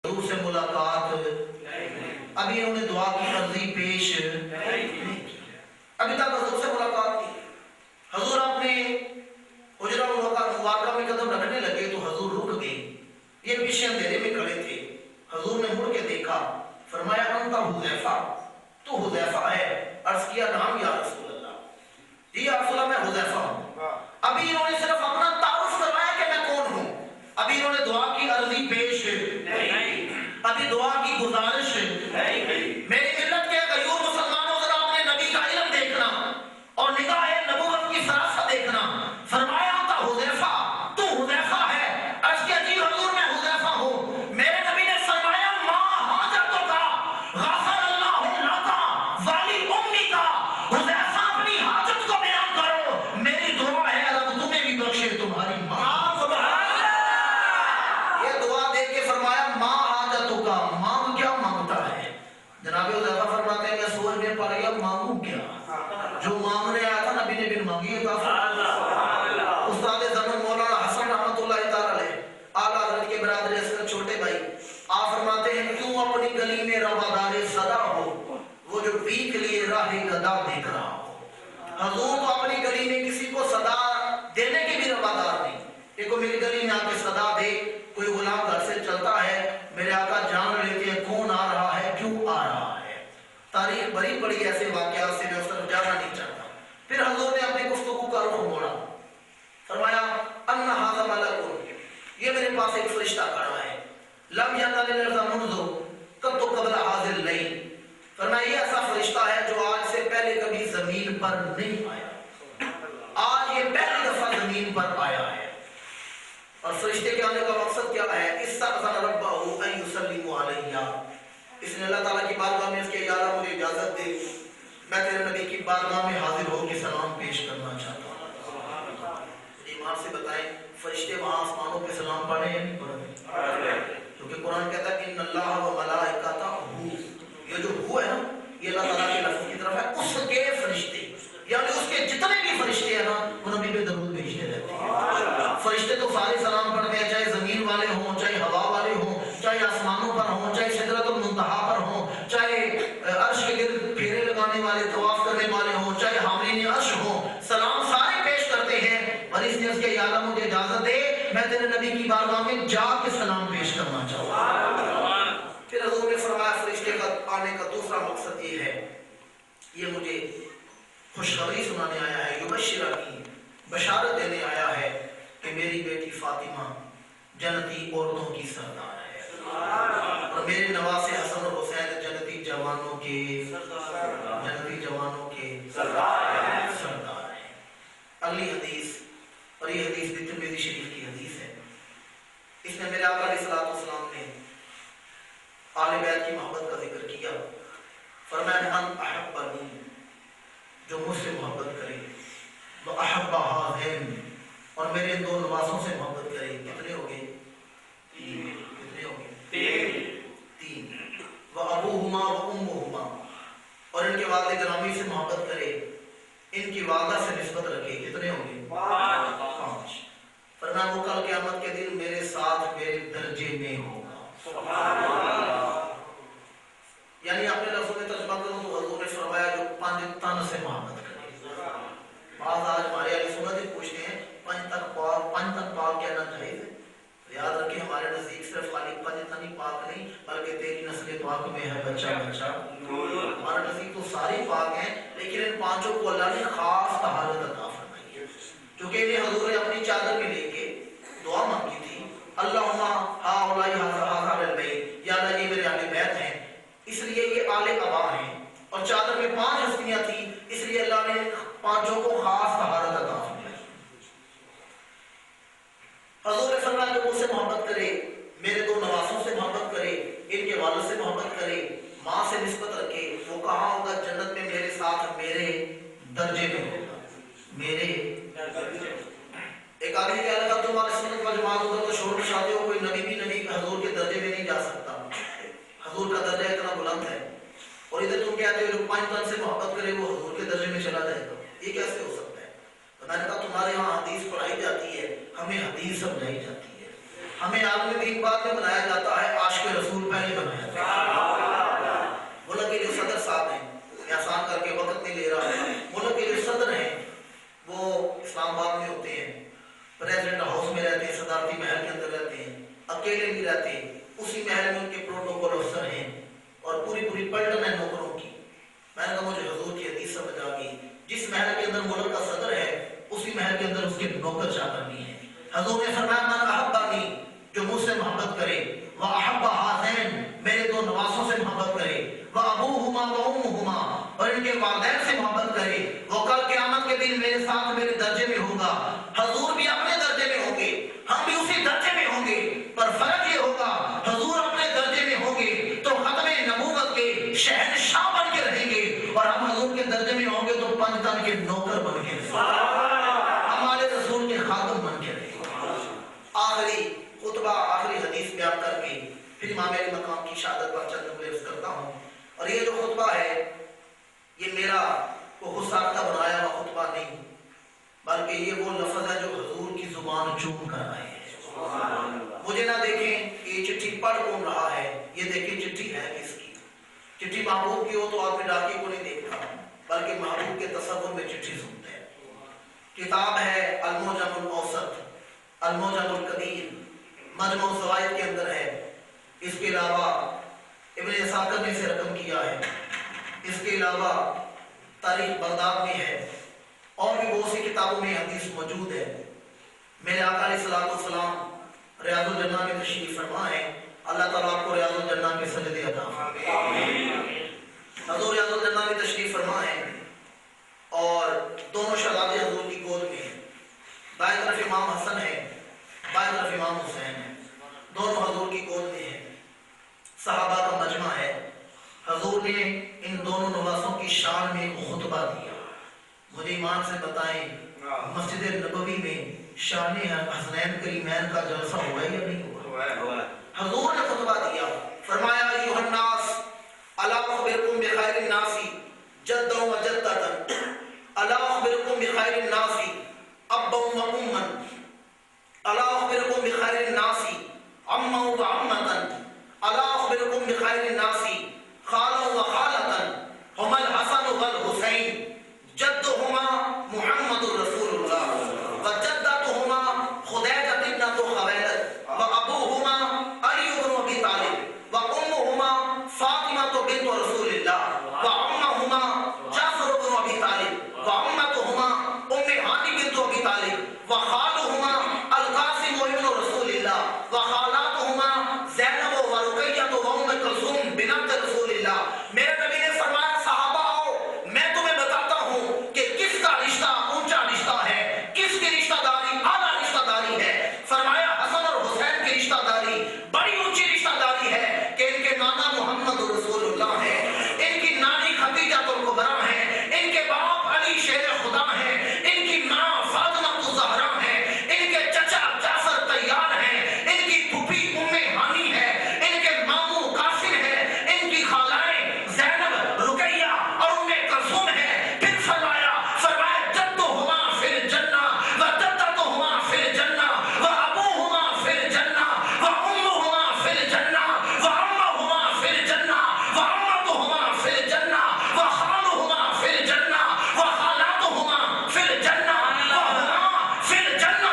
حضور سے ملاقات، ابھی انہوں نے دعا کی عرضی پیش، ابھی تک حضور سے ملاقات کی. حضور اپنے حجرہ مبارکہ میں قدم رکھنے لگے تو حضور رک گئے. یہ پیچھے اندھیرے میں کھڑے تھے. حضور نے مڑ کے دیکھا، فرمایا انت حذیفہ، تو حذیفہ ہے؟ عرض کیا نام یا رسول اللہ. جی یا رسول اللہ میں حذیفہ ہوں. ابھی انہوں نے صرف اپنا تعارف کروایا کہ میں کون ہوں. ابھی انہوں نے دعا کی عرضی پیش، ابھی دعا کی گزارش. میری ملت کے غیور مسلمانوں ذرا اپنے نبی کا علم دیکھنا اور نگاہ نبوت کی فراست دیکھنا. فرمایا تھا حذیفہ، تو حذیفہ ہے؟ عرض کیا جی حضور میں حذیفہ ہوں. میرے نبی نے فرمایا ما حاجتوں کا غفر اللہ لکا والی امی کا. حذیفہ اپنی حاجت کو بیان کرو، میری دعا ہے اللہ تمہیں بھی بخشے تمہاری ماں. یہ دعا دیکھ کے فرمایا ما حاجتوں کا، مانگ کیا مانگتا ہے؟ جناب حذیفہ فرماتے ہیں میں سوچ میں پڑ گیا مانگوں کیا؟ جو مانگنے آیا تھا نبی نے بھی مانگی ہے. استاد زمن مولانا حسن رحمۃ اللہ تعالی علیہ اعلیٰ حضرت کے برادر اصغر چھوٹے بھائی آپ فرماتے ہیں کیوں اپنی گلی میں روادار صدا ہو، وہ جو پیک لیے راہ گدا دیکھ رہا ہو. حضور تو اپنی گلی میں کسی کو صدا دینے کے بھی روادار نہیں کہ کوئی میری گلی میں آ کے صدا دے. کوئی غلام گھر سے چلتا ہے، میرے آقا جان لیتے ہیں کون آ رہا ہے، کیوں آ رہا ہے. تاریخ بڑی بڑی ایسے واقعات سے میں اس طرف جانا نہیں چاہتا. پھر حضور نے اپنی گفتگو کا رخ موڑا، فرمایا ان ھذا ملک، یہ میرے پاس ایک فرشتہ کھڑا ہے. لم یزل الارض منذ کنت قبل ھذا اللیل، فرمایا یہ ایسا فرشتہ ہے جو آج سے پہلے کبھی زمین پر نہیں آیا، آج یہ پہلی دفعہ زمین پر آیا ہے. اور فرشتے کے آنے کا مقصد کیا ہے؟ استأذن ربہ ان یسلم علیہ، اس نے اللہ تعالیٰ کی بارگاہ میں اس کے یا اللہ مجھے اجازت دے میں تیرے نبی کی بارگاہ میں حاضر ہو کے سلام پیش کرنا چاہتا ہوں. ایمان سے بتائیں فرشتے وہاں آسمانوں پہ سلام پڑھیں یا نہیں پڑھیں؟ کیونکہ قرآن کہتا ہے کہ ان اللہ و ملائکتہ، یہ جو ہو ہے نا یہ اللہ تعالیٰ کے لفظ کی طرف ہے. اس کے فرشتے یعنی اس کے جتنے بھی فرشتے ہیں نا وہ نبی پہ درود بھیجتے رہتے ہیں. فرشتے تو سارے سلام پڑھتے ہیں، چاہے زمین والے ہوں، چاہے ہوا والے ہوں، چاہے آسمانوں پر ہوں، چاہے سدرۃ المنتہا پر ہوں، چاہے عرش کے گرد پھیرے لگانے والے طواف کرنے والے ہوں، چاہے حاملین عرش ہوں، سلام سارے پیش کرتے ہیں. اور اس نے اس کے یا اللہ مجھے اجازت دے میں تیرے نبی کی بارگاہ میں جا کے سلام پیش کرنا چاہتا ہوں. پھر حضور نے فرمایا فرشتے کا آنے کا دوسرا مقصد یہ ہے، یہ مجھے خوشخبری سنانے آیا ہے، یبشرہ کی بشارت دینے آیا ہے کہ میری بیٹی فاطمہ جنتی عورتوں کی سردار ہے، اور میرے نواسے حسن اور حسین جنتی جوانوں کے سردار ہیں. اگلی حدیث، اور یہ حدیث بھی ترمذی شریف کی حدیث ہے. اس میں میرے آقا علیہ الصلوۃ والسلام نے آل بیت کی محبت کا ذکر کیا. فرمایا ان احبنی، جو مجھ سے محبت کرے، وہ احب ہذین، اور میرے دو نواسوں سے محبت کرے. کتنے ہو گئے؟ کتنے ہو گئے؟ تین. وابوہما وامہما، اور ان کے والد گرامی سے محبت کرے، ان کی والدہ سے نسبت رکھے. کتنے ہو گئے؟ 5. فرمایا وہ کل قیامت کے دن میرے ساتھ میرے درجے میں ہوگا. یعنی اپنے لفظوں میں ترجمہ کروں تو حضور نے فرمایا جو 5 تن سے محبت کرے. بعض آج ہمارے علی سنت پوچھتے ہیں 5 تن پاک کہنا چاہیے. یاد رکھیں ہمارے نزدیک صرف خالی 5 تن ہی پاک نہیں بلکہ تیری نسل پاک میں ہے بچہ. ہمارے نزدیک تو سارے پاک ہیں، لیکن ان 5 کو اللہ نے خاص طہارت عطا فرمائی ہے. چونکہ انہیں حضور نے اپنی چادر میں لے کے دعا مانگی تھی، اللہم ہؤلاء اصحاب البیت، یا اللہ یہ میرے اہل بیت ہیں، اس لیے یہ آل ابا ہیں. اور چادر میں 5 ہستیاں تھیں، اس لیے اللہ نے 5 کو خاص طہارت عطا فرمائی. حضور نے فرمایا جو مجھ سے محبت کرے، میرے دو نواسوں سے محبت کرے، ان کے والد سے محبت کرے، ماں سے نسبت رکھے، وہ کہاں ہوگا؟ جنت میں میرے ساتھ میرے درجے میں ہوگا. میرے ایک آدمی کہنے لگا تمہارے سنت و جماعت ہوگا تو شور مشاتے ہو، کوئی نبی بھی نبی حضور کے درجے میں نہیں جا سکتا، حضور کا درجہ اتنا بلند ہے، اور ادھر تم کہتے ہو جو 5 تن سے محبت کرے وہ حضور کے درجے میں چلا جائے گا. یہ کیسے ہو سکتا ہے؟ تو میں نے کہا تمہارے یہاں حدیث پڑھائی جاتی ہے، ہمیں حدیث سمجھائی جاتی ہے. ہمیں عالم دین بعد میں بنایا جاتا ہے، عاشق رسول پہلے بنایا جاتا ہے۔ ملک کے جو صدر صاحب ہیں، میں آسان کر کے وقت نہیں لے رہا، ملک کے جو صدر ہیں وہ اسلام آباد میں ہوتے ہیں، پریزیڈنٹ ہاؤس میں رہتے ہیں، صدارتی محل کے اندر رہتے ہیں، اکیلے بھی رہتے ہیں، اسی محل میں ان کے پروٹوکول افسر ہیں اور پوری پوری پلٹن ہے نوکروں کی۔ میں نے کہا مجھے حضور کی حدیث سمجھ آ گئی، جس محل کے اندر ملک کا صدر ہے اسی محل کے اندر اس کے نوکر چاکر بھی ہیں۔ حضور نے فرمایا من احبنی، جو مجھ سے محبت کرے، واحب ہذین، میرے دو نواسوں سے محبت کرے، وابوہما وامہما، اور ان کے والدین سے محبت کرے، وہ کل قیامت کے دن میرے ساتھ میرے درجے میں ہوگا۔ حضور بھی اپنے درجے میں ہوں گے، ہم بھی اسی درجے میں ہوں گے، پر فرق یہ ہوگا حضور اپنے درجے میں ہوں گے تو ختم نبوت کے شہنشاہ بن کے رہیں گے، اور ہم حضور کے درجے میں ہوں گے تو پنجتن کے نوکر بن کے رہیں گے، ہمارے رسول کے خادم بن کے رہیں گے۔ آخری خطبہ، آخری حدیث بیان کر کے پھر امام علی مقام کی شہادت پر چند جملے عرض کرتا ہوں۔ اور یہ جو خطبہ ہے یہ میرا کو غصہ بنایا ہوا خطبہ نہیں، بلکہ یہ وہ لفظ ہے جو حضور کی زبان چوم کر آئے ہیں۔ مجھے نہ دیکھیں کہ یہ چٹھی پڑھ کون رہا ہے، یہ دیکھیں چٹھی ہے کس کی۔ چٹھی محبوب کی ہو تو آدمی ڈاکی کو نہیں دیکھتا، بلکہ محبوب کے تصور میں چٹھی سنتے ہیں۔ کتاب ہے المعجم الاوسط، المعجم الکبیر، مجموع الزوائد کے اندر ہے۔ اس کے علاوہ ابن اسحاق نے اسے رقم کیا ہے، اس کے علاوہ تاریخ بغداد میں ہے، اور بھی بہت سی کتابوں میں حدیث موجود ہے۔ میرے آقا علیہ الصلوۃ والسلام ریاض الجنہ میں تشریف فرما ہے، اللہ تعالیٰ آپ کو ریاض الجنہ کے سجدے عطا فرمائے۔ حضور ریاض الجنہ میں تشریف فرما ہے اور دونوں شہزادے حضور کی گود میں ہیں، بائیں طرف امام حسن ہے، بائیں طرف امام حسین ہے، دونوں حضور کی گود میں ہیں، صحابہ کا مجمع ہے۔ حضور نے ان دونوں نواسوں کی شان میں خطبہ دیا۔ مجھے ایمان سے بتائیں مسجد نبوی میں شان حسنین کریمین کا جلسہ ہوا یا نہیں ہوا؟ حضور نے خطبہ دیا، فرمایا ایھا الناس الا اخبرکم بخیر الناس جدا و جدۃ، الا اخبرکم بخیر الناس ابا و اما، الا اخبرکم بخیر الناس عما و عمۃ، الا اخبرکم بخیر الناس خالا و خالۃ، ہما الحسن والحسین جدہما محمد رسول اللہ وجدتہما خدیجہ ابنۃ خویلد وابوہما علی بن ابی طالب وامہما فاطمہ بنت رسول اللہ وعمہما جعفر بن ابی طالب وعمتہما ہانی بنت ابی طالب وخالہما القاسم بن رسول اللہ وخالاتہما زینب و رقیہ و ام کلثوم بنت رسول اللہ۔ میرے نبی نے فرمایا صحابہ آؤ، میں تمہیں بتاتا ہوں کہ کس کا رشتہ اونچا رشتہ ہے، کس کی رشتہ داری اعلیٰ رشتہ داری ہے۔ فرمایا حسن اور حسین کی رشتہ داری بڑی اونچی رشتہ داری ہے کہ ان کے نانا محمد رسول اللہ ہے، ان کی نانی خدیجہ الکبریٰ ہے، ان کے باپ علی شیر خدا ہے، ان کی ماں فاطمہ الزہرا ہے، ان کے چچا جعفر طیار ہیں، ان کی پھوپھی ام ہانی ہے، ان کے ماموں قاسم ہے، ان کی خالائیں زینب رقیہ اور ام کلثوم ہے۔ پھر فرمایا جدہما فی الجنہ وجدتہما فی الجنہ وابوہما فی الجنہ وامہما فی الجنہ وعمہما فی الجنہ وعمتہما فی الجنہ وخالہما فی الجنہ وخالاتہما فی الجنہ وہما فی الجنہ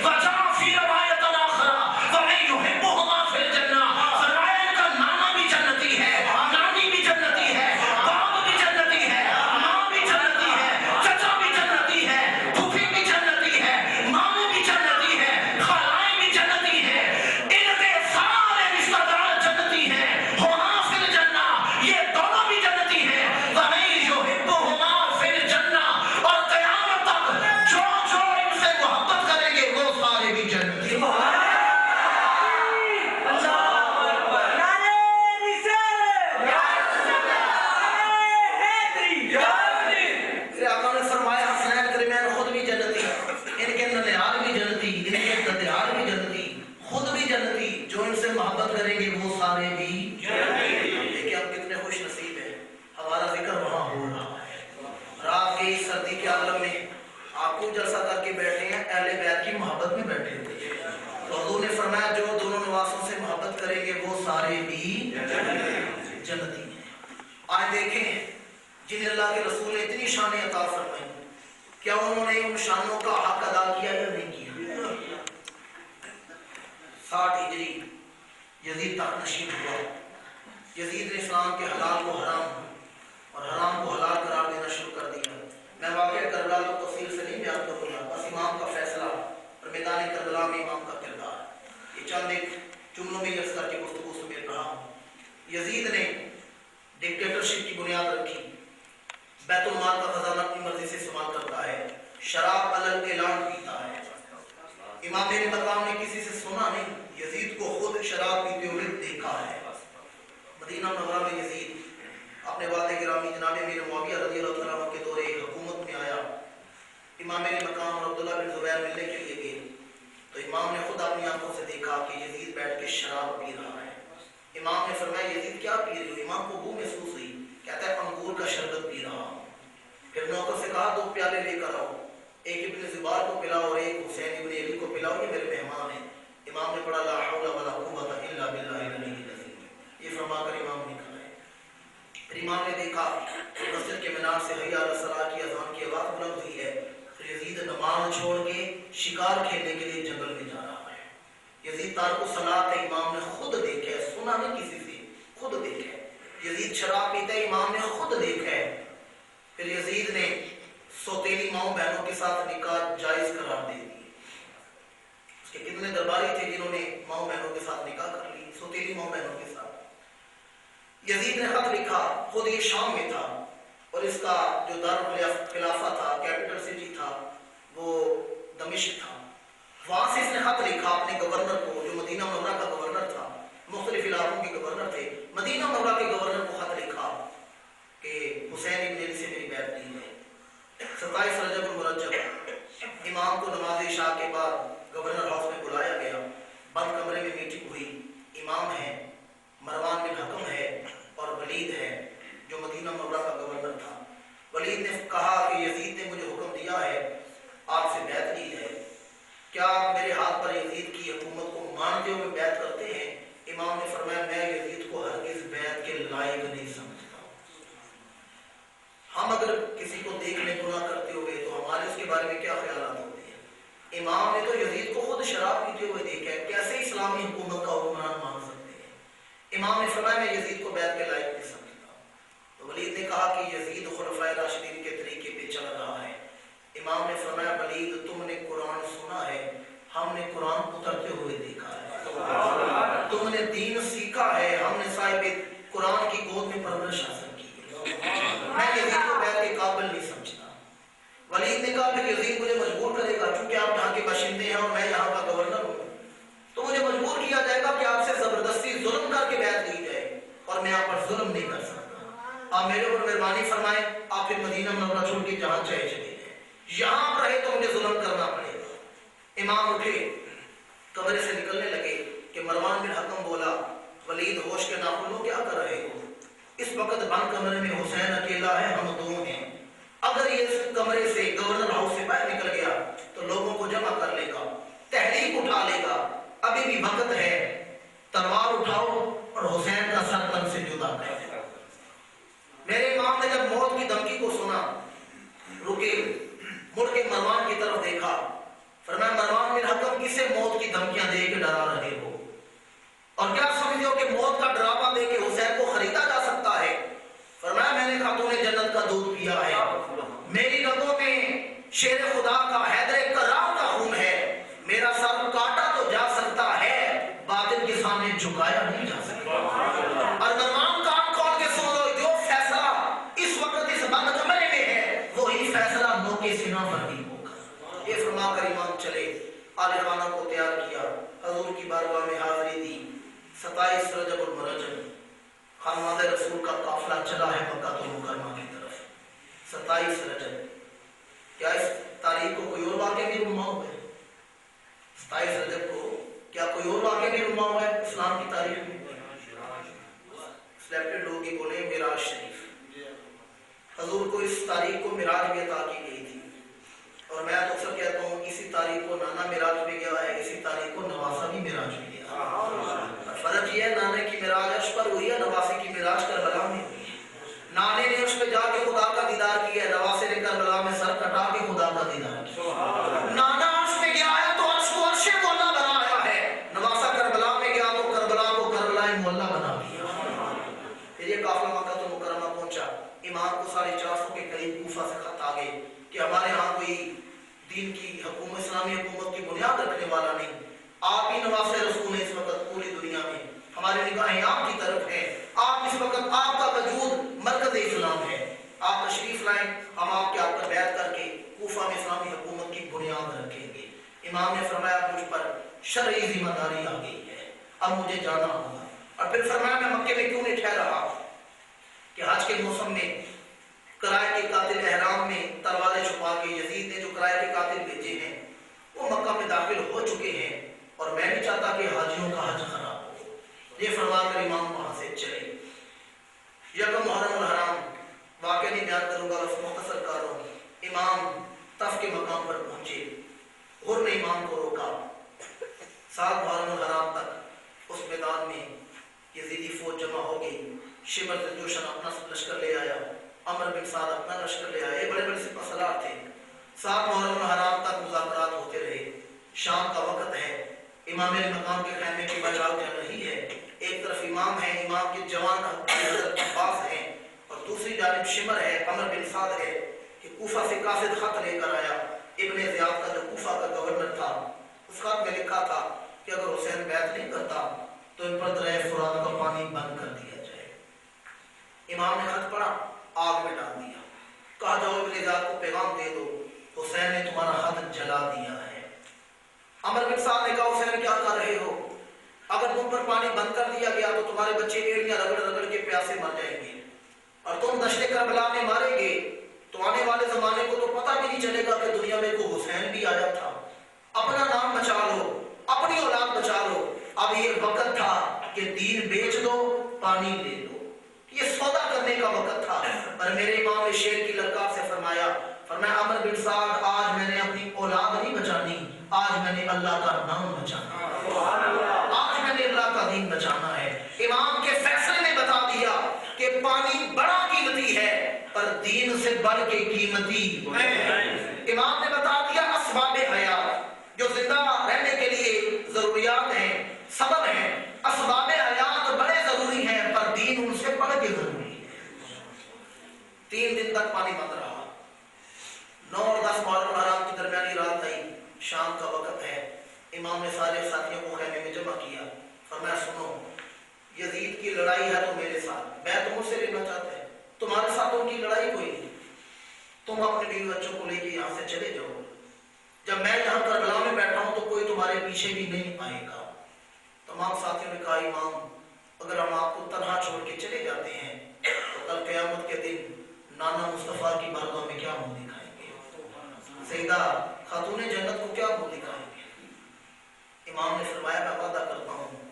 وجاء فی روایت آخرى ومن یحبہما فی الجنہ۔ فرمایا ان کا نانا بھی جنتی ہے، نانی بھی جنتی ہے، باپ بھی جنتی ہے، ماں بھی جنتی ہے، چچا بھی جنتی ہے، پھوپھی بھی جنتی ہے، ماموں بھی جنتی ہے، خالائیں بھی جنتی ہیں، ان کے سارے رشتہ دار جنتی ہیں، ہما فی الجنہ، یہ دونوں بھی جنتی ہیں، وَمَن يُحِبُّهُمَا فِي الْجَنَّةِ، اور قیامت تک جو جو ان سے محبت کریں گے وہ سارے بھی جنتی ہیں۔ میرے آقا نے فرمایا حسنین کریمین خود بھی جنتی، ان کے ننیال بھی جنتی، ان کے ددیال بھی جنتی، خود بھی جنتی، جو ان سے محبت کریں گے وہ سارے بھی جنتی۔ دیکھیں ہم کتنے خوش نصیب ہیں، ہمارا ذکر وہاں ہو رہا ہے۔ رات کی سردی کے عالم میں آپ کو جلسہ کر کے بیٹھے ہیں، اہل بیت کی محبت میں بیٹھے ہوئے۔ تو حضور نے فرمایا جو کریں گے وہ سارے بھی جنتی ہیں۔ آج دیکھیں جنہیں اللہ کے رسول نے اتنی شانیں عطا فرمائی، کیا انہوں نے ان شانوں کا حق ادا کیا یا نہیں کیا؟ 60 ہجری یزید تخت نشین ہوا، یزید نے اسلام کے حلال کو حرام اور حرام کو حلال قرار دینا شروع کر دیا۔ میں واقعہ کربلا کو تفصیل سے نہیں بیان کروں گا، بس امام کا فیصلہ اور میدان کربلا میں امام کا کردار، یہ چند ایک جملوں میں عرض کر کے گفتگو سمیٹ رہا ہوں۔ یزید نے ڈکٹیٹرشپ کی بنیاد رکھی، بیت المال کا خزانہ اپنی مرضی سے استعمال کرتا ہے، شراب علل اعلان پیتا ہے۔ امام میرے مقام نے کسی سے سنا نہیں، یزید کو خود شراب پیتے ہوئے دیکھا ہے۔ مدینہ منورہ میں یزید اپنے والد گرامی جناب امیر معاویہ رضی اللہ تعالیٰ عنہ کے دور حکومت میں آیا۔ امام میرے مقام اور عبداللہ بن زبیر ملنے کے لیے گئے تو امام نے خود اپنی آنکھوں سے دیکھا کہ یزید بیٹھ کے شراب پی رہا ہے۔ امام نے فرمایا یزید کیا پی رہے ہو؟ امام کو بو محسوس ہوئی، کہتا ہے انگور کا شربت پی رہا ہوں۔ پھر نوکر سے کہا 2 پیالے لے کر آؤ، ایک ابن زبار کو پلاؤ اور ایک حسین ابن علی کو پلاؤ، یہ میرے مہمان ہیں۔ امام نے پڑھا لا حول ولا قوت الا باللہ العلی العظیم، یہ فرما کر امام نکل آئے۔ پھر امام نے دیکھا مسجد کے مینار سے حی علی الصلاۃ کی اذان کی آواز بلند ہوئی ہے، پھر یزید نماز چھوڑ کے شکار کھیلنے کے لیے جنگل میں جا رہا ہے۔ یزید تارک الصلاۃ ہے، امام نے خود دیکھا ہے، سنا نہیں کسی سے، خود دیکھا ہے۔ یزید شراب پیتا ہے، امام نے خود دیکھا ہے۔ پھر یزید نے سوتیلی ماؤں بہنوں کے ساتھ نکاح جائز قرار دے دی۔ اس کے کتنے درباری تھے جنہوں نے ماؤں بہنوں کے ساتھ نکاح کر لی، سوتیلی ماؤں بہنوں کے ساتھ۔ یزید نے خط لکھا، خود یہ شام میں تھا اور اس کا جو دارالخلافہ تھا، کیپٹل سٹی تھا، وہ دمشق تھا۔ وہاں سے اس نے خط لکھا اپنے گورنر کو، جو مدینہ منورہ کا گورنر تھا، مختلف علاقوں کے گورنر تھے، مدینہ منورہ کے گورنر کو خط لکھا کہ حسین ابن علی سے میری بیعت نہیں ہے۔ 27 رجب المرجب امام کو نماز عشاء کے بعد گورنر ہاؤس میں بلایا گیا، بند کمرے میں میٹنگ ہوئی۔ امام ہے، مروان بن حکم ہے اور ولید ہے جو مدینہ منورہ کا گورنر تھا۔ ولید نے کہا کہ یزید نے مجھے حکم دیا ہے آپ سے بیعت لی ہے، کیا آپ میرے ہاتھ پر یزید کی حکومت کو مانتے ہوئے بیعت کرتے ہیں؟ امام نے فرمایا میں یزید کو ہرگز بیعت کے لائق نہیں سمجھتا۔ ہم اگر کسی کو دیکھ لیں گناہ کرتے ہوئے تو ہمارے اس کے بارے میں کیا خیالات ہوتے ہیں؟ امام نے تو یزید کو خود شراب پیتے ہوئے دیکھا ہے، کیسے اسلامی حکومت کا حکمران مان سکتے ہیں؟ امام نے فرمایا میں یزید کو بیعت کے لائق نہیں سمجھتا۔ تو ولید نے کہا کہ یزید خلفائے راشدین کے طریقے پہ چل رہا ہے۔ امام نے فرمایا ولید تم نے قرآن سنا ہے، ہم نے قرآن اترتے ہوئے دیکھا ہے، تم نے دین سیکھا ہے، ہم نے صاحب قرآن کی گود میں پرورش حاصل کی ہے، میں یزید کو بیعت کے قابل نہیں سمجھتا۔ ولید نے کہا پھر یزید مجھے مجبور کرے گا، چونکہ آپ یہاں کے باشندے ہیں اور میں یہاں کا گورنر ہوں، تو مجھے مجبور کیا جائے گا کہ آپ سے زبردستی ظلم کر کے بیعت لی جائے، اور میں آپ پر ظلم نہیں کر سکتا۔ آپ میرے اوپر مہربانی فرمائیں، آپ پھر مدینہ منورہ چھوڑ کے جہاں چاہے چلے جائیں، یہاں آپ رہے تو مجھے ظلم کرنا پڑے گا۔ امام اٹھے، کمرے سے نکلنے لگے کہ مروان بن حکم بولا ولید ہوش کے ناخنوں کیا کر رہے ہو؟ اس وقت بند کمرے میں حسین اکیلا ہے، ہم 2 ہیں، اگر یہ اس کمرے سے گورنر ہاؤس سے باہر نکل گیا تو لوگوں کو جمع کر لے گا، تحریک اٹھا لے گا، ابھی بھی وقت ہے، تلوار اٹھاؤ اور حسین کا سر تن سے جدا کر دو۔ میرے امام نے جب موت کی دھمکی کو سنا رکے، مڑ کے مروان کی طرف دیکھا، فرمایا مروان بن حکم کسے موت کی دھمکیاں دے کے ڈرا رہے ہو، اور کیا سمجھتے ہو کہ موت کا ڈراوا دے کے حسین کو خریدا جا سکتا ہے؟ فرمایا میں نے خاتون جنت کا دودھ پیا ہے، میری رگوں میں شیر خدا کا حیدر کرام کا خون ہے، میرا سر کاٹا تو جا سکتا ہے، باطل کے سامنے جھکایا نہیں جا سکتا۔ اور مروان کان کھول کے سن لو، جو فیصلہ اس وقت اس بند کمرے میں ہے وہی فیصلہ نوکے سینہ پر بھی ہوگا۔ یہ فرما کر امام چلے، آل خانہ کو تیار کیا، حضور کی بارگاہ میں حاضری دی۔ 27 رجب المرجب خانواد رسول کا قافلہ چلا ہے مکہ مکرمہ کی طرف۔ 27 رجب، کیا اس تاریخ کو کوئی اور واقعہ بھی رونما ہوا ہے؟ 27 رجب کو کیا کوئی اور واقعہ بھی رونما ہوا ہے اسلام کی تاریخ میں؟ سلیکٹڈ لوگ ہی بولے معراج شریف، حضور کو اس تاریخ کو معراج بھی عطا کی گئی تھی، اور میں تو اکثر کہتا ہوں اسی تاریخ کو نانا معراج بھی گیا ہے، اسی تاریخ کو نواسا بھی معراج بھی گیا ہے۔ فرق یہ اب مجھے جانا ہوگا. اور پھر فرمایا میں مکے میں کیوں نہیں ٹھہرا کہ حج کے موسم میں کرائے کے قاتل احرام میں تلواریں چھپا کے یزید نے جو کرائے کے قاتل بھیجے ہیں وہ مکہ میں داخل ہو چکے ہیں اور میں نہیں چاہتا کہ حاجیوں کا حج خراب ہو. یہ فرما کر امام وہاں سے چلے. یکم محرم الحرام واقعہ نہیں بیان کروں گا، بس مختصر کر رہا ہوں. امام طف کے مقام پر پہنچے، غر نے امام کو روکا. 7 محرم الحرام تک اس میدان میں یزیدی فوج جمع ہو گئی. شمر جوشن اپنا لشکر لے آیا، عمر بن سعد اپنا لشکر لے آیا. یہ بڑے بڑے سپہ سالار تھے. 7 محرم الحرام تک مذاکرات ہوتے رہے. شام کا وقت ہے، امام مقام کے خیمے کی بجاؤ چل رہی ہے. ایک طرف امام ہے، امام کے جوان حضرت عباس ہیں، اور دوسری جانب شمر ہے، عمر بن سعد ہے کہ کوفہ سے قاصد خط لے کر آیا. ابن زیاد کا جو کوفہ کا گورنر تھا، اس خط میں لکھا تھا کہ اگر حسین بیعت نہیں کرتا تو ان پر دریا فرات کا پانی بند کر دیا جائے. امام نے خط پڑھا، آگ میں ڈال دیا. کہا جاؤ ابن زیاد کو پیغام دے دو حسین نے تمہارا خط جلا دیا ہے. عمر بن سعد نے کہا حسین کیا کر رہے ہو؟ اگر تم پر پانی بند کر دیا گیا تو تمہارے بچے ایڑیاں رگڑ رگڑ کے پیاسے مر جائیں گے، اور تم دشت کربلا میں مارے گے تو آنے والے زمانے کو تو پتہ بھی نہیں چلے گا کہ دنیا میں کوئی حسین بھی آیا تھا. اپنا نام بچا لو، اپنی اولاد بچا لو. اب یہ وقت تھا کہ دین بیچ دو، پانی لے لو. یہ سودا کرنے کا وقت تھا. اور میرے امام نے شیر کی للکار سے فرمایا عمر بن سعد آج میں نے اپنی اولاد نہیں بچانی، آج میں نے اللہ کا نام بچانا ہے، آج میں نے اللہ کا دین بچانا ہے. امام کے فیصلے نے بتا دیا کہ پانی بڑا قیمتی ہے پر دین سے بڑھ کے قیمتی ہے. امام نے بتا دیا اسباب حیات جو زندہ رہنے کے لیے ضروریات ہیں، سبب ہیں. اسباب حیات بڑے ضروری ہیں پر دین ان سے بڑھ کے ضروری ہے. 3 دن تک پانی بند رہا. 9 اور 10 محرم الحرام کی درمیانی رات آئی، شام کا وقت ہے. امام نے سارے ساتھیوں کو خیمے میں جمع کیا. فرمایا سنو، یزید کی لڑائی ہے تو میرے ساتھ، بیعت مجھ سے لینا چاہتے ہیں، تمہارے ساتھ ان کی لڑائی کوئی نہیں. تم اپنے بیوی بچوں کو لے کے یہاں سے چلے جاؤ. جب میں یہاں کربلا میں بیٹھا ہوں تو کوئی تمہارے پیچھے بھی نہیں آئے گا. تمام ساتھیوں نے کہا امام اگر ہم آپ کو تنہا چھوڑ کے چلے جاتے ہیں تو کل قیامت کے دن نانا مصطفیٰ کی بارگاہ میں کیا منہ دکھائیں گے؟ سیدہ خاتون جنت کو کیا منہ دکھائیں گے؟ امام نے فرمایا میں وعدہ کرتا ہوں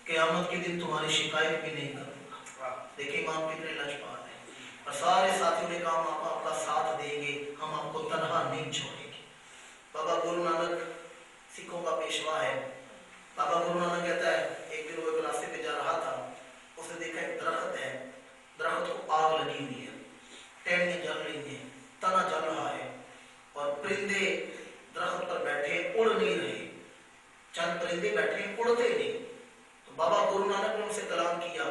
قیامت کے دن تمہاری شکایت بھی نہیں کروں گا. دیکھیں امام کتنے لجپال ہیں. اور سارے ساتھیوں نے کہا ہم آپ کا ساتھ دیں گے، ہم آپ کو تنہا نہیں چھوڑیں گے. بابا گرو نانک سکھوں کا پیشوا ہے. بابا گرو نانک کہتا ہے ایک دن وہ ایک راستے پہ جا رہا تھا، اس نے دیکھا ایک درخت ہے، درخت کو آگ لگی ہوئی ہے، ٹہنیاں جل رہی ہیں، تنا جل رہا ہے اور پرندے درخت پر بیٹھے اڑ نہیں رہے. چند پرندے بیٹھے اڑتے نہیں. تو بابا گرو نانک نے ان سے کلام کیا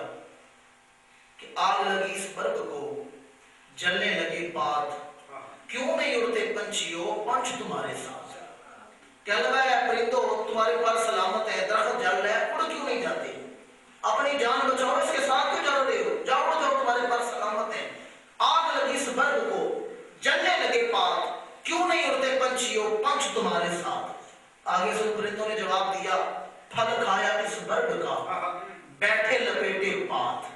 کہ آگ لگی اس برگ کو، جلنے لگے بات، کیوں نہیں اڑتے پنچھیوں، پنچھ تمہارے ساتھ. کیا لگا ہے پرندوں تمہارے پر سلامت ہے، درخت جل رہا ہے، اڑ کیوں نہیں جاتے؟ اپنی جان بچاؤ، اس کے ساتھ کیوں جل رہے ہو؟ جاؤ جاؤ تمہارے پر سلامت ہے. آگ لگی اس برگ کو، جلنے لگے پات، کیوں نہیں اڑتے پنچھیوں، پنچھ تمہارے ساتھ. آگے سے پرندوں نے جواب دیا پھل کھایا اس برگ کا، بیٹھے لپیٹے پات.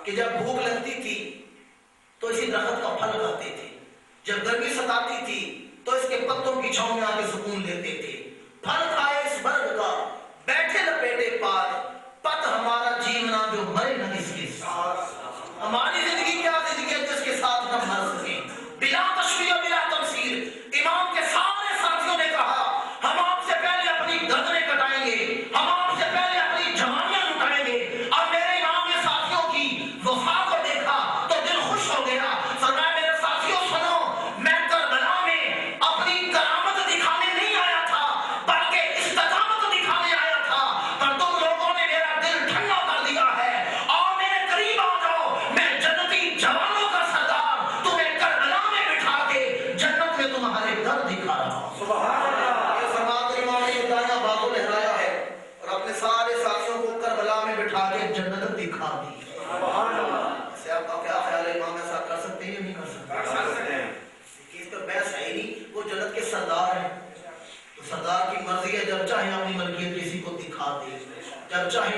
کہ جب بھوک لگتی تھی تو اسی درخت کا پھل کھاتے تھے، جب گرمی ستاتی تھی تو اس کے پتوں کی چھاؤں میں آ کے سکون لیتے تھے. پھل کھائے اس برگ کا، بیٹھے لپیٹے پات، پت ہمارا جیونا جو مرے نہ اس کے ساتھ. ہماری زندگی کیا زندگی ہے جس کے ساتھ نہ مر سکیں. بلا تشریح بلا تمثیل امام کے سارے ساتھیوں نے کہا ہم آپ سے پہلے اپنی گردنیں کٹائیں گے، ہم آپ سے پہلے اپنی جوانیاں لٹائیں گے. اب میرے امام نے ساتھیوں کی وفا کو دیکھا تو دل خوش ہو گیا. فرمایا میرے ساتھیوں سنو، میں کربلا میں اپنی کرامت دکھانے نہیں آیا تھا بلکہ اس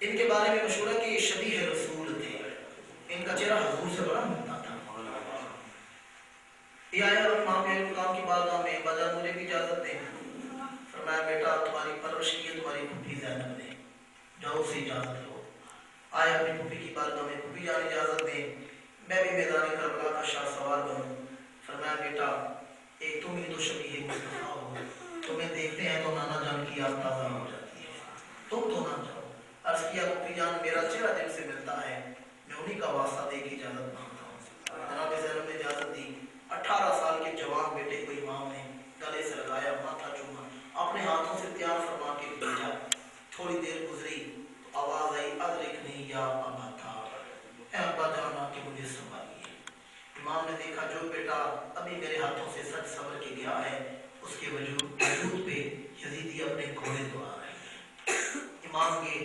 ان کے بارے میں مشہور ہے کہ یہ شبیہ رسول تھے، ان کا چہرہ حضور سے بڑا ملتا تھا۔ یہ آیا امام علیہ السلام کی بارگاہ میں، بازار مجھے بھی اجازت دیں۔ فرمایا بیٹا تمہاری پرورش کی ہے تمہاری پھوپھی زینب نے، جاؤ اسے اجازت لو۔ آیا اپنی پھوپھی کی بارگاہ میں، پھوپھی جان اجازت دیں میں بھی میدان کربلا کا شاہ سوار بنوں۔ فرمایا بیٹا ایک تم ہی تو شبیہ مصطفیٰ ہو، تمہیں دیکھتے ہیں تو نانا جان کی یاد تازہ ہو جاتی ہے، تم تو نہ جاؤ۔ عرض کیا پھوپھی جان میرا چہرہ جن سے ملتا ہے میں انہی کا واسطہ دے کے اجازت مانگتا ہوں۔ جناب زینب نے اجازت دی۔ 18 سال کے جوان بیٹے کو امام نے گلے سے لگایا، ماتھا چوما، اپنے ہاتھوں سے تیار فرما کے بھیجا۔ تھوڑی دیر گزری تو آواز آئی ادرکنی یا ابا تھا، اے ابا جان آ کے مجھے سنبھالیے۔ امام نے دیکھا جو بیٹا ابھی میرے ہاتھوں سے سچ سبر کے گیا ہے اس کے وجود پہ یزیدی اپنے گھوڑے دوڑا رہے ہیں۔ امام کے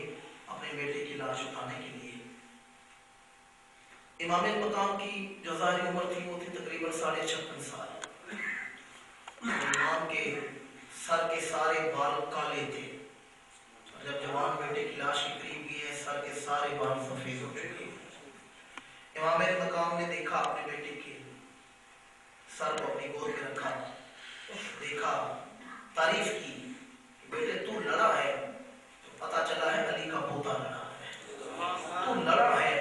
اپنے بیٹے کی لاش اٹھانے کے لیے، امام مقام کی جو ظاہری عمر تھی وہ تھی تقریباً 56.5 سال۔ امام کے سر کے سارے بال کالے تھے، جب جوان بیٹے کی لاش کے قریب گئے سر کے سارے بال سفید ہو چکے۔ امام مقام نے دیکھا اپنے بیٹے کے سر کو اپنی گود میں رکھا، دیکھا، تعریف کی کہ بیٹے تو لڑا ہے، تو پتہ چلا ہے علی کا پوتا لڑا ہے، تو لڑا ہے۔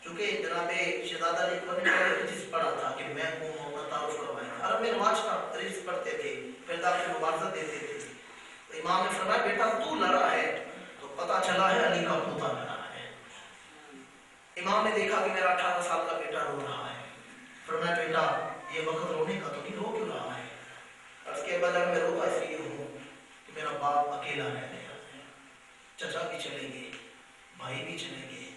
چونکہ جناب شہزادہ علی اکبر نے رجس پڑھا تھا کہ میں ہوں محمد تعارف کروایا تھا، عرب میں رواج کا رجس پڑھتے تھے، پھر داخل مبارزت دیتے تھے۔ تو امام نے فرمایا بیٹا تو لڑا ہے تو پتہ چلا ہے علی کا پوتا لڑا ہے۔ امام نے دیکھا کہ میرا 18 سال کا بیٹا رو رہا ہے، فرمایا بیٹا یہ وقت رونے کا تو نہیں، رو کیوں رہا ہے؟ عرض کے بعد میں روتا اس لیے ہوں کہ میرا باپ اکیلا رہ گیا ہے، چچا بھی چلے گئے، بھائی بھی چلے گئے،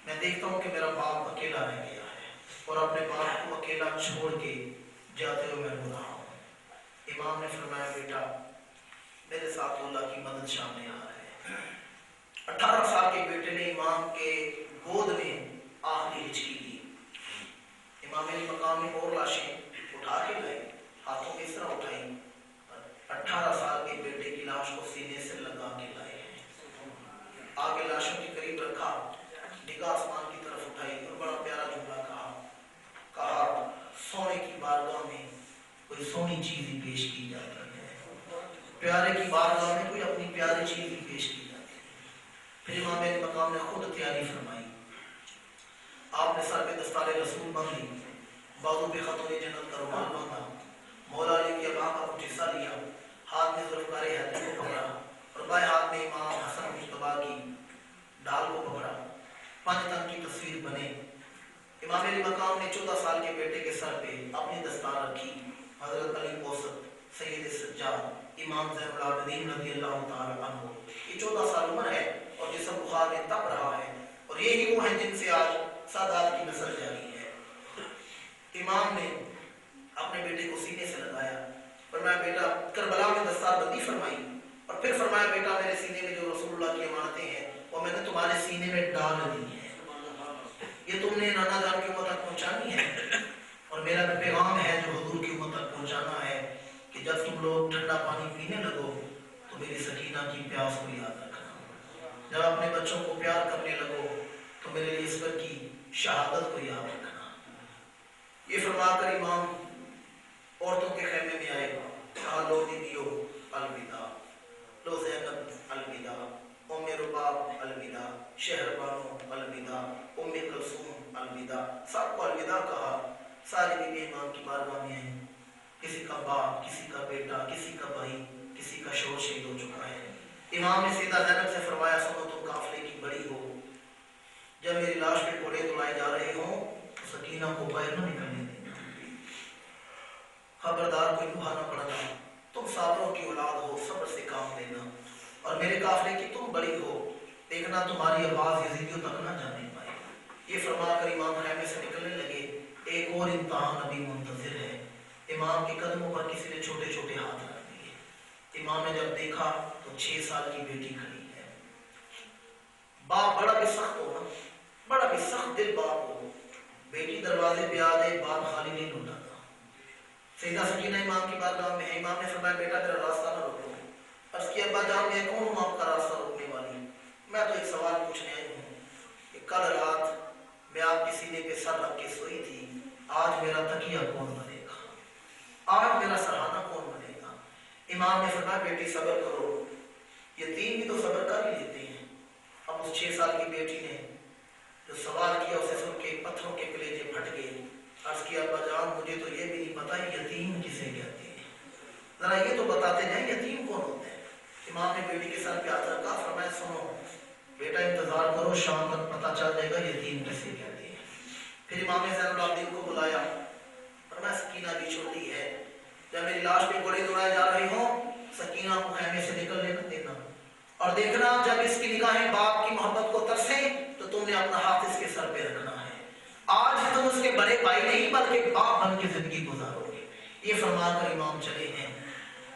میں دیکھتا ہوں کہ میرا باپ اکیلا رہ گیا ہے اور اپنے باپ کو اکیلا چھوڑ کے جاتے ہوئے میں رو رہا ہوں۔ امام نے فرمایا بیٹا میرے ساتھ اللہ کی مدد سامنے آ رہے ہیں۔ 18 سال کے بیٹے نے امام کے گود میں آخری ہچکی دی۔ امام علی مقام نے اور لاشیں اٹھا کے لائے، ہاتھوں میں اس طرح اٹھائی، 18 سال کے بیٹے کی لاش کو سینے سے لگا کے لائے ہیں، آگے لاشوں کے قریب رکھا، نگاہ آسمان کی طرف اٹھائی اور بڑا پیارا جملہ کہا سونے کی بارگاہ میں کوئی سونی چیز ہی پیش کی جاتی ہے، پیارے کی بارگاہ میں کوئی اپنی پیاری چیز ہی پیش کی جاتی ہے۔ پھر امام علی مقام نے خود تیاری فرمائی، آپ نے سر پہ دستار رسول باندھ لی، بازو پہ خطون جنت کا رومال باندھا، مولا علی کی ابا کا کچھ حصہ لیا، ہاتھ میں ذوالفقار حیدر کو پکڑا اور بائیں ہاتھ میں امام حسن مجتبیٰ کی ڈال کو پکڑا، 5 تن کی تصویر بنے۔ امام علی مقام نے 14 سال کے بیٹے کے سر پہ اپنی دستار رکھی، حضرت علی اوسط سید سجاد امام زین العابدین رضی اللہ تعالی عنہ، یہ 14 سال عمر ہے اور جسم بخار میں تپ رہا ہے، اور یہی وہ ہیں جن سے آج سادات کی نسل جاری ہے۔ امام نے اپنے بیٹے کو سینے سے لگایا، فرمایا بیٹا کربلا میں دستار بندی فرمائی، اور پھر فرمایا بیٹا میرے سینے میں جو رسول اللہ کی امانتیں ہیں وہ میں نے تمہارے سینے میں ڈال دی ہیں، یہ تم نے نانا جان کی امت تک پہنچانی ہے، اور میرا بھی پیغام ہے جو حضور کی امت تک پہنچانا ہے کہ جب تم لوگ ٹھنڈا پانی پینے لگو تو میری سکینہ کی پیاس کو یاد رکھنا، جب اپنے بچوں کو پیار کرنے لگو تو میرے لیے اسبر کی شہادت کو یاد رکھنا۔ یہ فرما کر امام عورتوں کے خیمے میں آئے، کہا لو دیدیو الوداع، لو زینب الوداع، ام رباب الوداع، شہر بانو الوداع، ام کلثوم الوداع، سب کو الوداع کہا۔ ساری بیوی امام کی بارگاہ میں آئیں، کسی کا باپ، کسی کا بیٹا، کسی کا بھائی، کسی کا شوہر شہید ہو چکا ہے۔ امام نے سیدہ زینب سے فرمایا سنو تم قافلے کی بڑی ہو، جب میری لاش پہ گھوڑے دلائے جا رہے ہوں تو سکینہ کو باہر نہ نکلنے دینا، خبردار کوئی لوہا نہ پڑنا، تم صابروں کی اولاد ہو، صبر سے کام لینا، اور میرے قافلے کی تم بڑی ہو، دیکھنا تمہاری آواز یزیدیوں تک نہ جانے پائے۔ یہ فرما کر امام خیمے سے نکلنے لگے، ایک اور امتحان ابھی منتظر ہے۔ امام کے قدموں پر کسی نے چھوٹے چھوٹے ہاتھ رکھ دیے، امام نے جب دیکھا تو 6 سال کی بیٹی کھڑی ہے۔ باپ بڑا بھی سخت ہو نا، بڑا بھی سخت دل باپ ہو، بیٹی دروازے پہ آ جائے باپ خالی نہیں لوٹاتا۔ سیدہ سکینہ امام کی بارگاہ میں ہے، امام نے فرمایا بیٹا میرا راستہ نہ روکو۔ عرض کیا ابا جان میں کون ہوں آپ کا راستہ روکنے والی؟ میں تو ایک سوال پوچھنے آئی ہوں کہ کل رات میں آپ کے سینے پہ سر رکھ کے سوئی تھی، آج میرا تکیہ کون بنے گا؟ آج میرا سرہانہ کون بنے گا؟ امام نے فرمایا بیٹی صبر کرو، یتیم بھی تو صبر کر ہی لیتے ہیں۔ اب اس 6 سال کی بیٹی نے جو سوال کیا اسے سن کے پتھروں کے کلیجے پھٹ گئے۔ عرض کیا ابا جان مجھے تو یہ بھی نہیں پتا یتیم کسے کہتے ہیں، ذرا یہ تو بتاتے ہیں یتیم کون ہوتے ہیں؟ امام نے بیٹی کے سر پہ ہاتھ رکھا، فرمایا سنو بیٹا انتظار کرو، شام تک پتہ چل جائے گا یتیم کسے کہتے ہیں۔ پھر امام نے زین العابدین کو بلایا، فرمایا سکینہ بھی چھوٹی ہے، جب میری لاش پہ گھوڑے دوڑائے جا رہے ہوں سکینہ کو خیمے سے نکلنے نہ دینا، اور دیکھنا جب اس کی نگاہیں باپ کی محبت کو ترسیں تو تم نے اپنا ہاتھ اس کے سر پہ رکھنا ہے، آج تم اس کے بڑے بھائی نہیں بلکہ باپ بن کے زندگی گزارو گے۔ یہ فرما کر امام چلے ہیں۔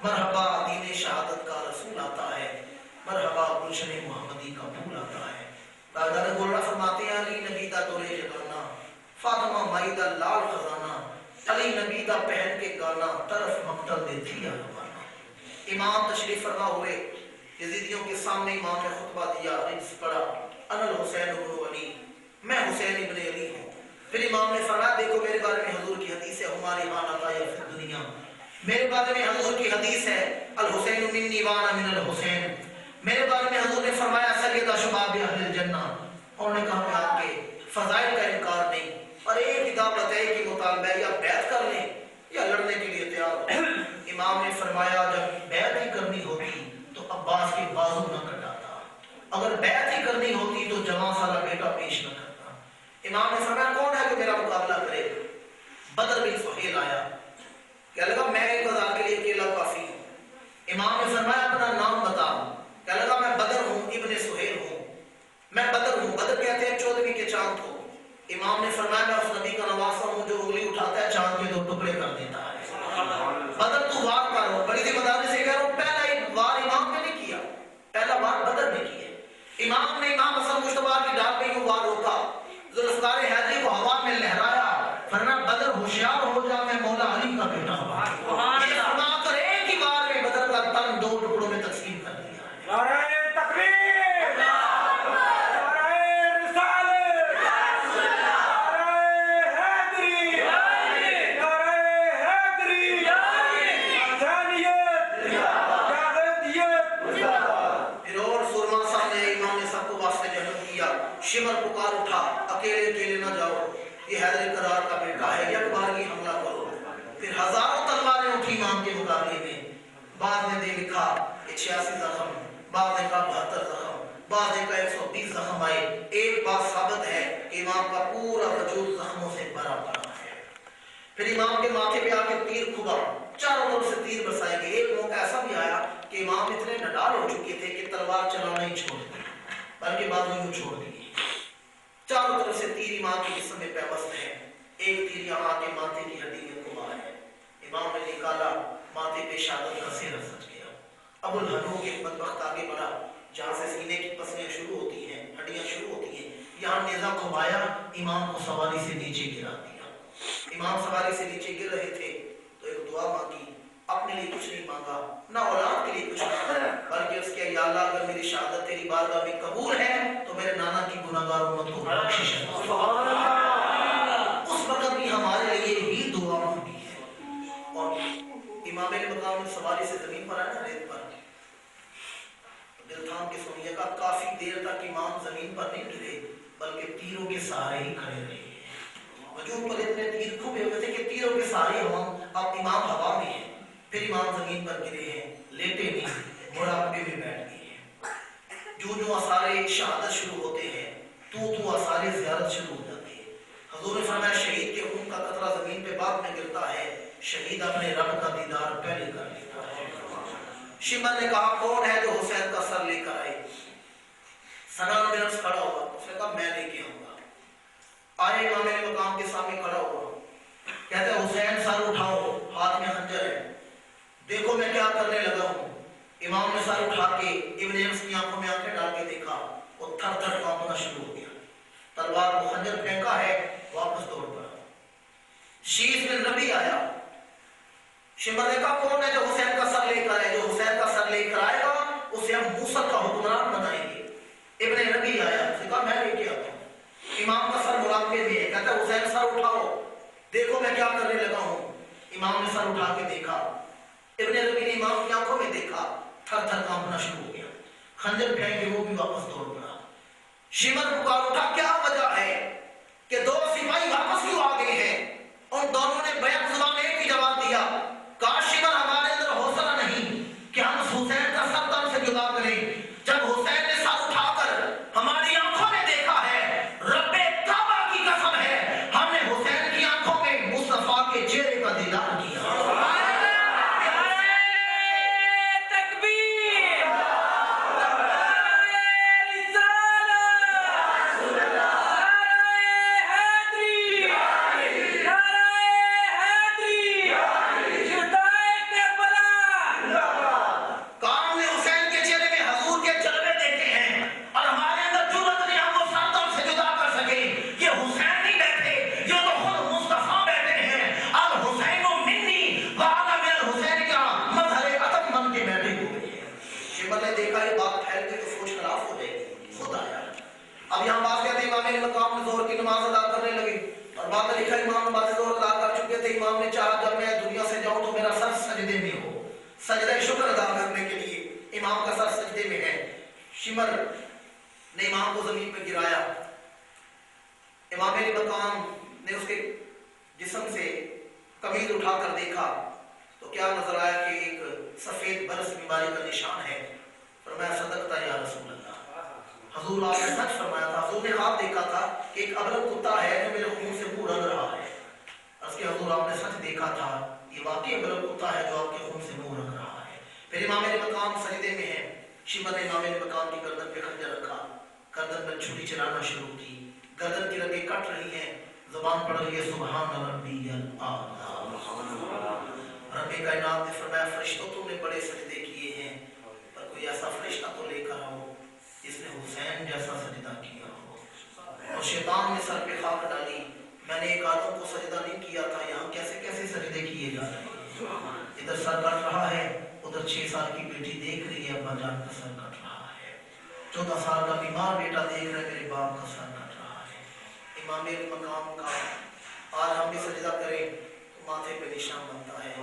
مرحبا دین شہادت کا رسول آتا ہے، مرحبا گلشن محمدی کا پھول آتا ہے۔ دادا گولڑا فرماتے ہیں علی نبی دا دورے جگانا، فاطمہ مائی دا لال خزانہ، علی نبی دا پہن کے گانا، طرف مقتل دے تھیا روانہ۔ امام تشریف فرما ہوئے، یزیدیوں کے سامنے امام نے خطبہ دیا، رجز پڑھا، انا الحسین ابن علی، میں حسین ابن علی ہوں۔ پھر امام نے فرمایا دیکھو میرے بارے میں حضور کی حدیث ہے، ہماری حالت آیا فی دنیا، میرے بارے میں حضور کی حدیث ہے الحسین منی وانا من الحسین، میرے بارے میں حضور نے فرمایا سید شباب اہل الجنہ۔ انہوں نے کہا کہ آپ کے فضائل کا انکار نہیں، اور ایک ہی دعوت ہے کہ مطالبہ ہے یا بیعت کر لیں یا لڑنے کے لیے تیار ہو۔ امام نے فرمایا جب بیعت ہی کرنی ہوتی تو عباس کے بازو نہ کٹاتا، اگر بیعت ہی کرنی ہوتی تو جوان سالہ بیٹا پیش نہ کرتا۔ امام نے فرمایا کون ہے جو میرا مقابلہ کرے؟ بدر بن سہیل آیا، کہنے لگا میں 1000 کے لیے اکیلا کافی ہوں۔ امام نے فرمایا اپنا نام بتا، کہنے لگا میں بدر ہوں ابن سہیل ہوں، میں بدر ہوں، بدر کہتے ہیں 14ویں کے چاند کو۔ امام نے فرمایا میں اس نبی کا نواسا ہوں جو انگلی اٹھاتا ہے چاند کے 2 ٹکڑے کر دیتا ہے۔ بدر تو وار کر ہو، بڑی سی بدر سے کہہ رہا ہوں پہلا وار امام نے نہیں کیا، پہلا وار بدر نے کیا۔ امام نے امام حسن مشتبہ کی ڈال پہ یوں وار روکا، ذوالفقار حیدری کو ہوا میں لہرایا، فرمایا بدر ہوشیار ہو جا میں مولا علی کا بیٹا ہوں۔ یہ فرما کر ایک ہی بار میں بدر کا تن 2 ٹکڑوں میں تقسیم کر دیا۔ نعرہ تکبیر، نعرہ رسالت، نعرہ حیدری، نعرہ حیدری، حسینیت، جاہلیت۔ پھر اور سرما سامنے امام نے سب کو واسطے جہنم کیا، شمر پکار اٹھا اکیلے اکیلے نہ جاؤ، یہ حیدر قرار کا بیٹا ہے، یک بارگی حملہ کرو۔ پھر ہزاروں تلواریں اٹھی امام کے مقابلے میں، بعض نے دے لکھا کہ 86 زخم، بعض نے کہا 72 زخم، بعض نے کہا 120 زخم آئے۔ ایک بات ثابت ہے کہ امام کا پورا وجود زخموں سے بھرا پڑا ہے۔ پھر امام کے ماتھے پہ آ کے تیر کھبا، چاروں طرف سے تیر برسائے گئے۔ ایک موقع ایسا بھی آیا کہ امام اتنے نڈال ہو چکے تھے کہ تلوار چلانا ہی چھوڑ دی، بلکہ بازو یوں چھوڑ دی۔ چاروں طرف سے تیر امام کے جسم میں پیوست ہے، ایک تیر یہاں کے ماتھے کی ہڈی میں گھما ہے۔ امام نے نکالا، ماتھے پہ شہادت کا سہرا سج گیا۔ ابو الحنوک ایک بدبخت آگے بڑھا، جہاں سے سینے کی پسلیاں شروع ہوتی ہیں، ہڈیاں شروع ہوتی ہیں، یہاں نیزہ گھمایا، امام کو سواری سے نیچے گرا دیا۔ امام سواری سے نیچے گر رہے تھے تو ایک دعا مانگی، اپنے لیے کچھ نہیں مانگا، نہ اولاد کے لیے کچھ مانگا، بلکہ اس کے یا اللہ اگر میری شہادت تیری بارگاہ میں قبول ہے تو میرے نانا کی گناہگار امت کو بخشش ہے۔ اس وقت بھی ہمارے لیے ہی دعا مانگی ہے۔ اور امام نے مقام سواری سے زمین پر آیا، ریت پر دل تھام کے سنیے گا، کافی دیر تک امام زمین پر نہیں گرے بلکہ تیروں کے سہارے ہی کھڑے رہے۔ وجود پر اتنے تیر کھبے ہوئے تھے کہ تیروں کے سہارے اب امام ہوا میں ہیں۔ پھر امام زمین پر گرے ہیں، لیٹے نہیں، مراقبے میں بیٹھ گئے ہیں۔ جو آثارِ شہادت شروع ہوتے ہیں تو آثارِ زیارت شروع ہو جاتی ہے۔ حضور نے فرمایا شہید کے خون کا قطرہ زمین پہ بعد میں گرتا ہے، شہید اپنے رب کا دیدار پہلے کر لیتا ہے۔ شمر نے کہا کون ہے جو حسین کا سر لے کر آئے؟ سنان بن انس کھڑا ہوا، اس نے کہا میں لے کے آؤں گا۔ آئے امام میرے مقام کے سامنے کھڑا ہوا، کہتے ہیں حسین سر اٹھاؤ، ہاتھ میں خنجر ہے، دیکھو میں کیا کرنے لگا ہوں۔ امام نے سر اٹھا کے ابن انس کی آنکھوں میں آنکھیں ڈال کے دیکھا، وہ تھر تھر کانپنا شروع ہو گیا، تلوار کو خنجر پھینکا ہے، واپس دوڑ پڑا۔ شیش بن ربی آیا، شمر نے کہا کون ہے جو حسین کا سر لے کر آئے؟ جو حسین کا سر لے کر آئے گا اسے ہم موصل کا حکمران بنائیں گے۔ ابن پتھر کانپنا شروع ہو گیا، خنجر پھینکے وہ بھی واپس دوڑ پڑا۔ شمر پکار اٹھا کیا وجہ ہے کہ دو سپاہی واپس کیوں آ گئے ہیں؟ ان دونوں نے بیک زبان میں ایک ہی جواب دیا، کاش شمر ہمارے اندر حوصلہ نہیں کہ ہم حسین کا سر تن سے جدا کریں۔ جب حسین نے سر اٹھا کر ہماری آنکھوں نے دیکھا ہے، رب کعبہ کی قسم ہے ہم نے حسین کی آنکھوں میں مصطفیٰ کے چہرے کا دیدار کیا۔ اب یہاں بات کہتے ہیں امام نے مقام ظہر کی نماز ادا کرنے لگے اور بات لکھا امام نماز ظہر ادا کر چکے تھے۔ امام نے چاہا جب میں دنیا سے جاؤں تو میرا سر سجدے میں ہو، سجدہ شکر ادا کرنے کے لیے امام کا سر سجدے میں ہے۔ شمر نے امام کو زمین پہ گرایا، امام نے مقام نے اس کے جسم سے قمیض اٹھا کر دیکھا تو کیا نظر آیا کہ ایک سفید برس بیماری کا نشان ہے۔ فرمایا صدقتا یا رسول اللہ، حضور آپ نے سچ فرمایا تھا۔ حضور نے خواب دیکھا تھا کہ ایک ابرق کتا ہے جو میرے خون سے منہ رنگ رہا ہے۔ اس کے حضور آپ نے سچ دیکھا تھا، یہ واقعی ابرق کتا ہے جو آپ کے خون سے منہ رنگ رہا ہے۔ پھر امام مقام سجدے میں ہے، شمر نے امام مقام کی گردن پہ خنجر رکھا، گردن پر چھری چلانا شروع کی، گردن کی رگیں کٹ رہی ہیں، زبان پڑھ رہی ہے سبحان ربی الاعلی۔ رب کائنات نے فرمایا فرشتوں تم نے بڑے سجدے کیے ہیں، پر کوئی ایسا فرشتہ تو لے کر آؤ جس نے حسین جیسا سجدہ کیا ہو۔ اور شیطان نے سر پہ خاک ڈالی، میں نے ایک آدم کو سجدہ نہیں کیا تھا، یہاں کیسے کیسے سجدے کیے جا رہے ہیں۔ ادھر سر کٹ رہا ہے، ادھر 6 سال کی بیٹی دیکھ رہی ہے ابا جان کا سر کٹ رہا ہے، 14 سال کا بیمار بیٹا دیکھ رہا ہے میرے باپ کا سر کٹ رہا ہے۔ امام مقام کا آج ہم بھی سجدہ کریں تو ماتھے پہ نشان بنتا ہے۔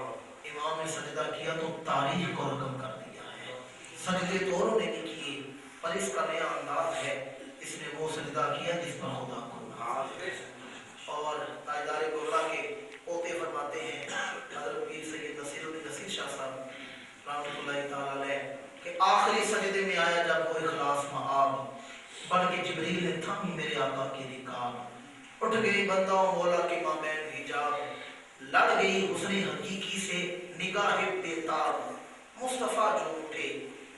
امام نے سجدہ کیا تو تاریخ کو رقم کر دیا ہے۔ سجدے دونوں نے نہیں کیے، پر اس کا نیا انداز ہے، اس نے وہ سجدہ کیا جس پر خدا کو ناز ہے۔ اور تاجدار گولہ کے پوتے فرماتے ہیں حضرت پیر سید نصیر الدین نصیر شاہ صاحب رحمۃ اللہ تعالی علیہ کہ آخری سجدے میں آیا جب وہ اخلاص مآب، بڑھ کے جبریل نے تھامی میرے آقا کی رکاب، اٹھ گئی بندہ و مولا کے مابین حجاب، لڑ گئی حسن حقیقی سے نگاہ بیتاب، مصطفیٰ جو اٹھے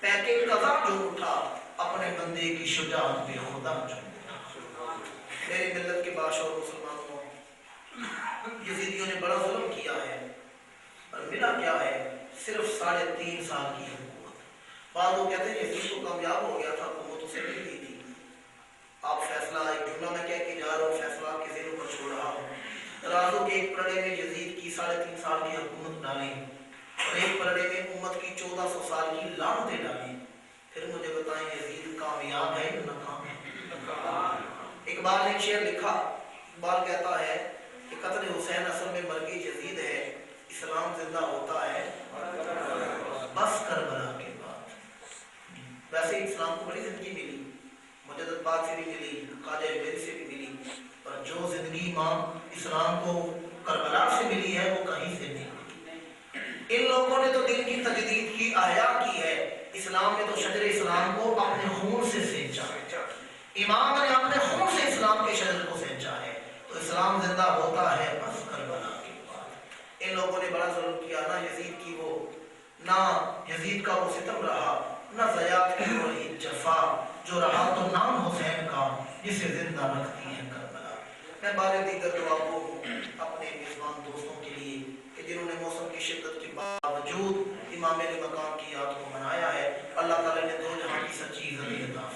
پیکے قضا جو اٹھا، اپنے بندے کی شجاعت پہ خدا جو اٹھا۔ میری ملت کے بادشاہ اور مسلمانوں، یزیدیوں نے بڑا ظلم کیا ہے اور ملا کیا ہے؟ صرف 3.5 سال کی حکومت۔ بعض لوگ کہتے ہیں یزید کو کامیاب ہو گیا تھا، حکومت اسے مل گئی تھی۔ آپ فیصلہ ایک جملہ میں کہہ کے جا رہا ہوں، فیصلہ آپ کے ذہنوں پر چھوڑ رہا ہوں۔ رازوں کے ایک پرڑے میں یزید کی 3.5 سال کی حکومت ڈالیں اور ایک پرڑے میں امت کی 1400 سال کی لعنتیں ڈالیں، پھر مجھے بتائیں یزید کامیاب ہے یا ناکام ہے؟ اقبال نے ایک شعر لکھا، اقبال کہتا ہے کہ قتل حسین اصل میں مرگ یزید ہے، اسلام زندہ ہوتا ہے بس کربلا کے بعد۔ ویسے اسلام کو بڑی زندگی ملی، مجدد پاک سے بھی ملی، خواجہ جویری سے بھی ملی، پر جو زندگی ماں اسلام کو کربلا سے ملی ہے وہ کہیں سے نہیں ملی۔ ان لوگوں نے تو دین کی تجدید کی، احیاء کی ہے، اسلام نے تو شجر اسلام کو اپنے خون سے سینچا، امام نے اپنے خون سے اسلام کے شجر کو سینچا ہے، تو اسلام زندہ ہوتا ہے بس کربلا کے بعد۔ ان لوگوں نے بڑا ظلم کیا، نہ یزید کی وہ، نہ یزید کا وہ ستم رہا، نہ زیاد کی وہ رہی جفا، جو رہا تو نام حسین کا جسے زندہ رکھتی ہے کربلا۔ میں بارے دیگر دعا کو اپنے میزبان دوستوں کے لیے کہ جنہوں نے موسم کی شدت کے باوجود امام مقام کی یاد کو منایا ہے، اللہ تعالیٰ نے 2 جہاں کی سچی عزت عطا